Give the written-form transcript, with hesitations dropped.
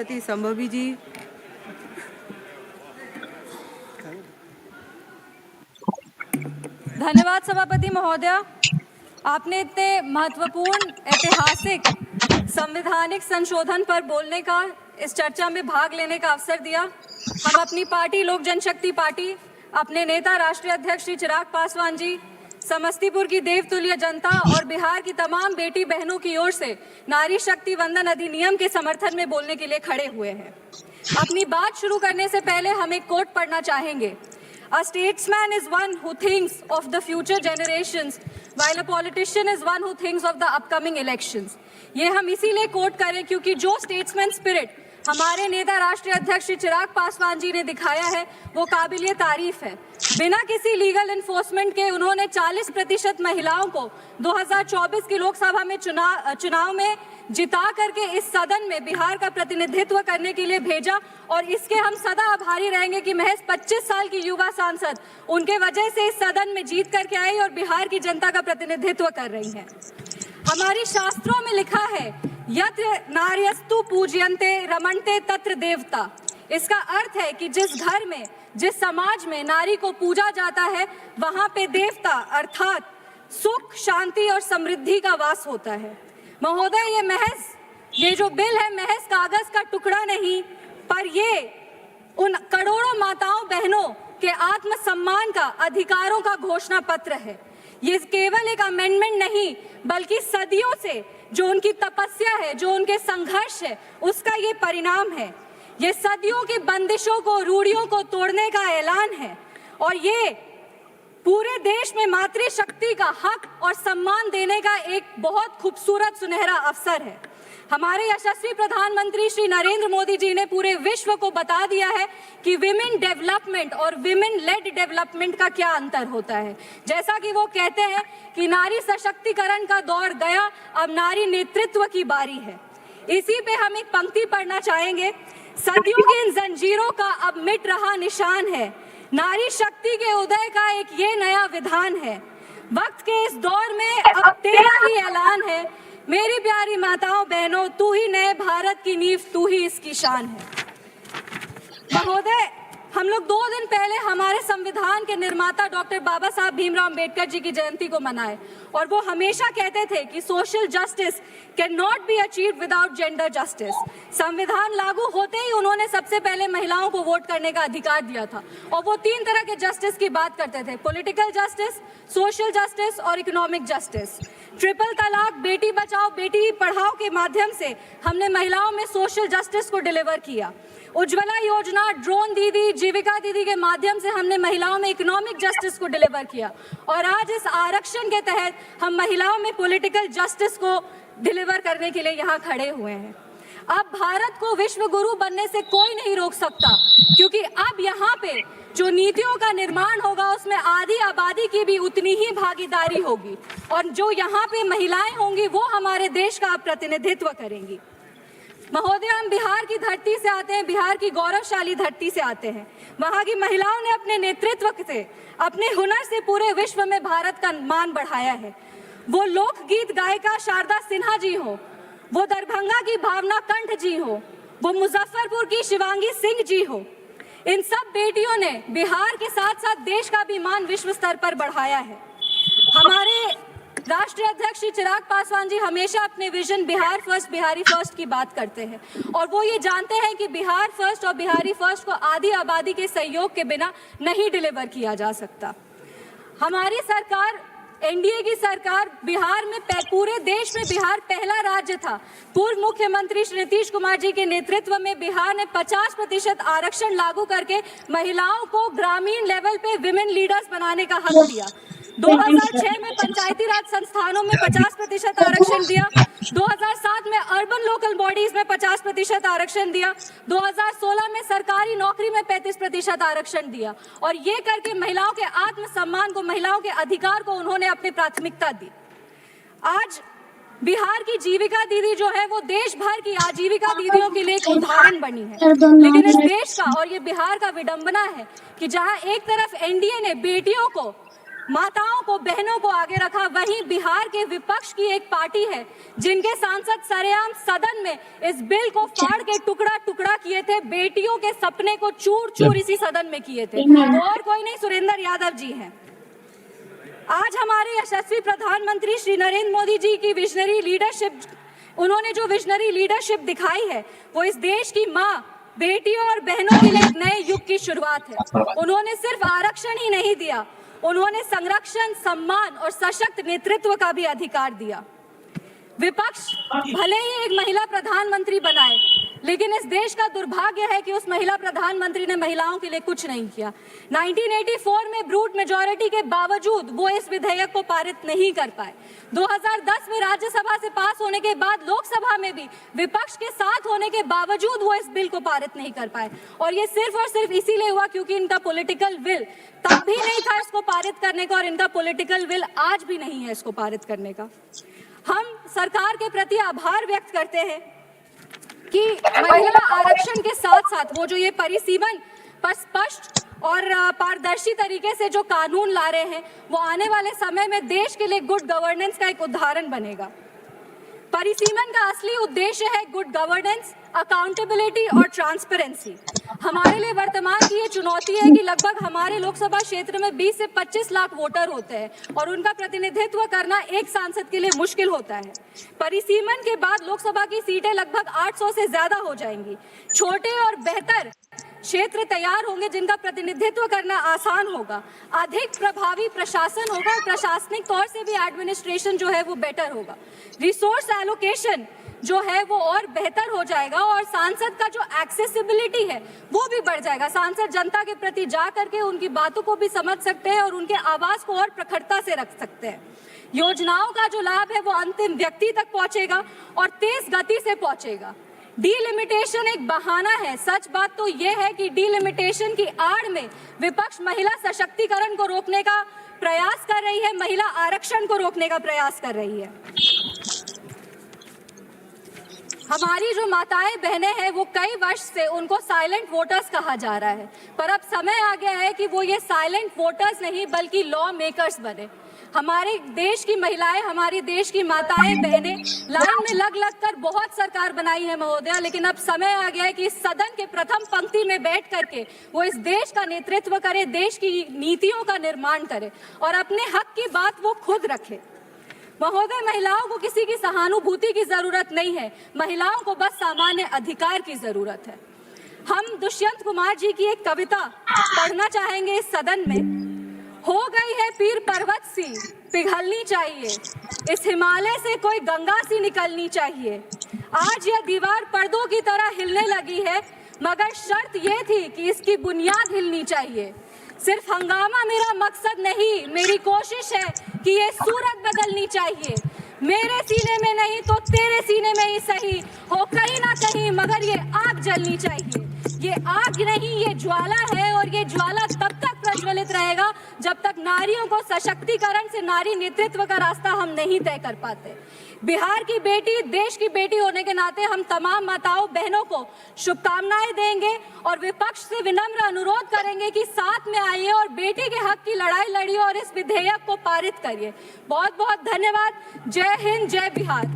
संभवी जी। धन्यवाद सभापति महोदय। आपने इतने महत्वपूर्ण ऐतिहासिक संवैधानिक संशोधन पर बोलने का, इस चर्चा में भाग लेने का अवसर दिया। हम अपनी पार्टी लोक जनशक्ति पार्टी, अपने नेता राष्ट्रीय अध्यक्ष श्री चिराग पासवान जी, समस्तीपुर की देवतुल्य जनता और बिहार की तमाम बेटी बहनों की ओर से नारी शक्ति वंदन अधिनियम के समर्थन में बोलने के लिए खड़े हुए हैं। अपनी बात शुरू करने से पहले हम एक कोट पढ़ना चाहेंगे। A statesman is one who thinks of the future generations, while a politician is one who thinks of the upcoming elections. ये हम इसीलिए कोट करें क्योंकि जो स्टेट्समैन स्पिरिट हमारे नेता राष्ट्रीय अध्यक्ष श्री चिराग पासवान जी ने दिखाया है वो काबिलिए तारीफ है। बिना किसी लीगल इन्फोर्समेंट के उन्होंने 40% महिलाओं को 2024 की लोकसभा में चुनाव में जिता करके इस सदन में बिहार का प्रतिनिधित्व करने के लिए भेजा और इसके हम सदा आभारी रहेंगे कि महज 25 साल की युवा सांसद उनके वजह से इस सदन में जीत करके आई और बिहार की जनता का प्रतिनिधित्व कर रही हैं। हमारी शास्त्रों में लिखा है यत्र नार्यस्तु पूज्यन्ते रमन्ते तत्र देवता। इसका अर्थ है कि जिस घर में, जिस समाज में नारी को पूजा जाता है वहां पे देवता अर्थात सुख, शांति और समृद्धि का वास होता है। महोदय, ये जो बिल है महज कागज का टुकड़ा नहीं, पर ये उन करोड़ों माताओं बहनों के आत्मसम्मान का, अधिकारों का घोषणा पत्र है। ये केवल एक अमेंडमेंट नहीं बल्कि सदियों से जो उनकी तपस्या है, जो उनके संघर्ष है, उसका ये परिणाम है। ये सदियों की बंदिशों को, रूढ़ियों को तोड़ने का ऐलान है और ये पूरे देश में मातृशक्ति का हक और सम्मान देने का एक बहुत खूबसूरत सुनहरा अवसर है। हमारे यशस्वी प्रधानमंत्री श्री नरेंद्र मोदी जी ने पूरे विश्व को बता दिया है कि विमेन डेवलपमेंट और विमेन लेड डेवलपमेंट का क्या अंतर होता है। जैसा कि वो कहते हैं कि नारी सशक्तिकरण का दौर गया, अब नारी नेतृत्व की बारी है। इसी पे हम एक पंक्ति पढ़ना चाहेंगे। सदियों की इन जंजीरों का अब मिट रहा निशान है, नारी शक्ति के उदय का एक ये नया विधान है। वक्त के इस दौर में अब तेरा ही ऐलान है, मेरी प्यारी माताओं बहनों, तू ही नए भारत की नींव, तू ही इसकी शान है। महोदय, हम लोग 2 दिन पहले हमारे संविधान के निर्माता डॉक्टर बाबा साहब भीमराव अंबेडकर जी की जयंती को मनाए और वो हमेशा कहते थे कि social justice can not be achieved without gender justice. संविधान लागू होते ही उन्होंने सबसे पहले महिलाओं को वोट करने का अधिकार दिया था और वो 3 तरह के जस्टिस की बात करते थे, पॉलिटिकल जस्टिस, सोशल जस्टिस और इकोनॉमिक जस्टिस। ट्रिपल तलाक, बेटी बचाओ बेटी पढ़ाओ के माध्यम से हमने महिलाओं में सोशल जस्टिस को डिलीवर किया। उज्ज्वला योजना, ड्रोन दीदी, जीविका दीदी के माध्यम से हमने महिलाओं में इकोनॉमिक जस्टिस को डिलीवर किया और आज इस आरक्षण के तहत हम महिलाओं में पॉलिटिकल जस्टिस को डिलीवर करने के लिए यहाँ खड़े हुए हैं। अब भारत को विश्व गुरु बनने से कोई नहीं रोक सकता क्योंकि अब यहाँ पे जो नीतियों का निर्माण होगा उसमें आधी आबादी की भी उतनी ही भागीदारी होगी और जो यहाँ पे महिलाएं होंगी वो हमारे देश का प्रतिनिधित्व करेंगी। महोदय, हम बिहार की धरती से आते हैं, बिहार की गौरवशाली धरती से आते हैं। वहाँ की महिलाओं ने अपने नेतृत्व से, अपने हुनर से पूरे विश्व में भारत का मान बढ़ाया है। वो लोकगीत गायिका शारदा सिन्हा जी हो, वो दरभंगा की भावना कंठ जी हो, वो मुजफ्फरपुर की शिवांगी सिंह जी हो, इन सब बेटियों ने बिहार के साथ साथ देश का भी मान विश्व स्तर पर बढ़ाया है। हमारे राष्ट्रीय अध्यक्ष श्री चिराग पासवान जी हमेशा अपने vision Bihar first, Bihari first की बात करते हैं और वो ये जानते हैं कि बिहार फर्स्ट और बिहारी फर्स्ट को आधी आबादी के सहयोग के बिना नहीं डिलीवर किया जा सकता। हमारी सरकार, एनडीए की सरकार, बिहार में पूरे देश में बिहार पहला राज्य था। पूर्व मुख्यमंत्री श्री नीतीश कुमार जी के नेतृत्व में बिहार ने 50% आरक्षण लागू करके महिलाओं को ग्रामीण लेवल पे विमेन लीडर्स बनाने का हक दिया। 2006 में पंचायती राज संस्थानों में 50% आरक्षण दिया, 2007 में अर्बन लोकल बॉडीज में 50% आरक्षण दिया, 2016 में सरकारी नौकरी में 35% आरक्षण दिया और ये करके महिलाओं के आत्मसम्मान को, महिलाओं के अधिकार को उन्होंने अपनी प्राथमिकता दी। आज बिहार की जीविका दीदी जो है वो देश भर की आजीविका दीदियों के लिए एक उदाहरण बनी है। लेकिन इस देश का और ये बिहार का विडंबना है कि जहां एक तरफ एनडीए ने बेटियों को माताओं को, बहनों को आगे रखा। वहीं बिहार के विपक्ष की एक पार्टी है जिनके सांसद सरेआम सदन में इस बिल को फाड़ के टुकड़ा टुकड़ा किए थे, बेटियों के सपने को चूर चूर इसी सदन में किए थे। तो और कोई नहीं, सुरेंद्र यादव जी हैं। आज हमारे यशस्वी प्रधानमंत्री श्री नरेंद्र मोदी जी की विजनरी लीडरशिप, उन्होंने जो विजनरी लीडरशिप दिखाई है वो इस देश की माँ, बेटियों और बहनों के लिए एक नए युग की शुरुआत है। उन्होंने सिर्फ आरक्षण ही नहीं दिया, उन्होंने संरक्षण, सम्मान और सशक्त नेतृत्व का भी अधिकार दिया। विपक्ष भले ही एक महिला प्रधानमंत्री बनाए, लेकिन इस देश का दुर्भाग्य है कि उस महिला प्रधानमंत्री ने महिलाओं के लिए कुछ नहीं किया। 1984 में ब्रूट मेजॉरिटी के बावजूद वो इस विधेयक को पारित नहीं कर पाए। 2010 में राज्यसभा से पास होने के बाद लोकसभा में भी विपक्ष के साथ होने के बावजूद वो इस बिल को पारित नहीं कर पाए। और ये सिर्फ और सिर्फ इसीलिए हुआ क्योंकि इनका पॉलिटिकल विल तब भी नहीं था इसको पारित करने का, और इनका पॉलिटिकल विल आज भी नहीं है इसको पारित करने का। हम सरकार के प्रति आभार व्यक्त करते हैं कि महिला आरक्षण के साथ साथ वो जो ये परिसीमन पर स्पष्ट और पारदर्शी तरीके से जो कानून ला रहे हैं वो आने वाले समय में देश के लिए गुड गवर्नेंस का एक उदाहरण बनेगा। परिसीमन का असली उद्देश्य है गुड गवर्नेंस, अकाउंटेबिलिटी और ट्रांसपेरेंसी। हमारे लिए वर्तमान की ये चुनौती है कि लगभग हमारे लोकसभा क्षेत्र में 20 से 25 लाख वोटर होते हैं और उनका प्रतिनिधित्व करना एक सांसद के लिए मुश्किल होता है। परिसीमन के बाद लोकसभा की सीटें लगभग 800 से ज्यादा हो जाएंगी। छोटे और बेहतर क्षेत्र तैयार होंगे जिनका प्रतिनिधित्व करना आसान होगा, अधिक प्रभावी प्रशासन होगा और प्रशासनिक तौर से भी एडमिनिस्ट्रेशन जो है वो बेटर होगा। रिसोर्स एलोकेशन जो है वो और बेहतर हो जाएगा और सांसद का जो एक्सेसिबिलिटी है वो भी बढ़ जाएगा। सांसद जनता के प्रति जा करके उनकी बातों को भी समझ सकते हैं और उनके आवाज को और प्रखरता से रख सकते हैं। योजनाओं का जो लाभ है वो अंतिम व्यक्ति तक पहुंचेगा और तेज गति से पहुंचेगा। डीलिमिटेशन एक बहाना है। सच बात तो यह है कि डीलिमिटेशन की आड़ में विपक्ष महिला सशक्तिकरण को रोकने का प्रयास कर रही है, महिला आरक्षण को रोकने का प्रयास कर रही है। हमारी जो माताएं बहनें हैं वो कई वर्ष से उनको साइलेंट वोटर्स कहा जा रहा है, पर अब समय आ गया है कि वो ये साइलेंट वोटर्स नहीं बल्कि लॉ मेकर्स बने। हमारे देश की महिलाएं, हमारी देश की माताएं बहनें लाइन में लग लग कर बहुत सरकार बनाई है महोदया, लेकिन अब समय आ गया है कि इस सदन के प्रथम पंक्ति में बैठ करके वो इस देश का नेतृत्व करे, देश की नीतियों का निर्माण करे और अपने हक की बात वो खुद रखे। महोदय, महिलाओं को किसी की सहानुभूति की जरूरत नहीं है, महिलाओं को बस सामान्य अधिकार की जरूरत है। हम दुष्यंत कुमार जी की एक कविता पढ़ना चाहेंगे इस सदन में। हो गई है पीर पर्वत सी पिघलनी चाहिए, इस हिमालय से कोई गंगा सी निकलनी चाहिए। आज यह दीवार पर्दों की तरह हिलने लगी है, मगर शर्त ये थी कि इसकी बुनियाद हिलनी चाहिए। सिर्फ हंगामा मेरा मकसद नहीं, मेरी कोशिश है कि ये सूरत बदलनी चाहिए। मेरे सीने में नहीं तो तेरे सीने में ही सही हो, कहीं ना कहीं मगर ये आग जलनी चाहिए। ये आग नहीं, ये ज्वाला है और ये ज्वाला तब तक प्रज्वलित रहेगा जब तक नारियों को सशक्तिकरण से नारी नेतृत्व का रास्ता हम नहीं तय कर पाते। बिहार की बेटी, देश की बेटी होने के नाते हम तमाम माताओं बहनों को शुभकामनाएं देंगे और विपक्ष से विनम्र अनुरोध करेंगे कि साथ में आइए और बेटी के हक की लड़ाई लड़िए और इस विधेयक को पारित करिए। बहुत बहुत धन्यवाद। जय हिंद, जय बिहार।